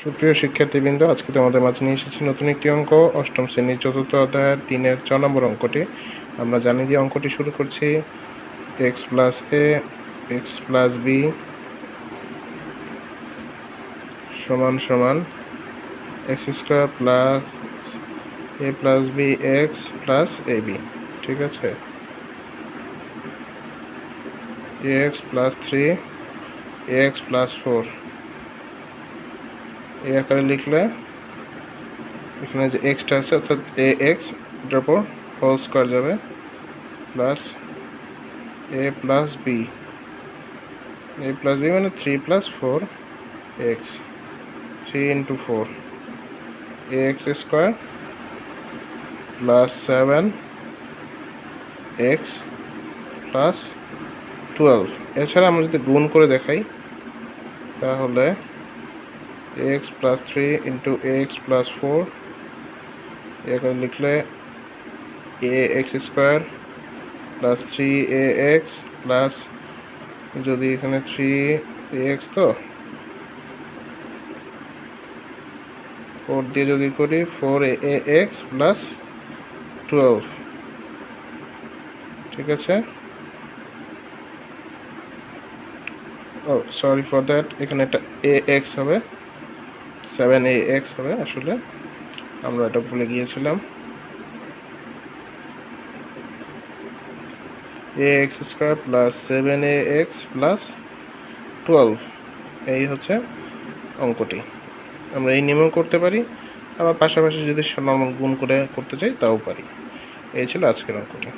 সুপ্রিয় শিক্ষার্থীবৃন্দ, আজকে তোমাদের মাঝে নিয়ে এসেছি নতুন একটি অঙ্ক। অষ্টম শ্রেণীর চতুর্থ অধ্যায়ের 3-এর 6 নম্বর অঙ্কটি। আমরা জানি যে অঙ্কটি শুরু করছি এক্স প্লাস এ এক্স প্লাস বি সমান সমান x square plus a plus B x plus A B. ঠিক আছে, এ x plus 3 a x plus 4 এই আকারে লিখলে এখানে যে এক্সটা আছে অর্থাৎ এ এক্স, এটার উপর হোল স্কোয়ার যাবে প্লাস এ প্লাস বি মানে 3 plus 4 x, 3 into 4 a x square plus 7 x plus 12। এছাড়া আমরা যদি গুণ করে দেখাই তাহলে a x plus 3 into a x plus 4 এখানে লিখলে a x square plus 3 a x plus, যদি এখানে 3 এ এক্স তো 4 দিয়ে যদি করি 4 এ এক্স প্লাস 12। ঠিক আছে, ও সরি ফর দ্যাট, এখানে একটা এ এক্স হবে, 7 এ এক্স হবে, আসলে আমরা এটা ভুলে গিয়েছিলাম। এ এক্স স্কোয়ার প্লাস 7 এ এক্স প্লাস 12, এই হচ্ছে অঙ্কটি। আমরা এই নিয়মেও করতে পারি, আবার পাশাপাশি যদি নর্মাল গুণ করে করতে চাই তাও পারি। এই ছিল আজকের অঙ্কটি।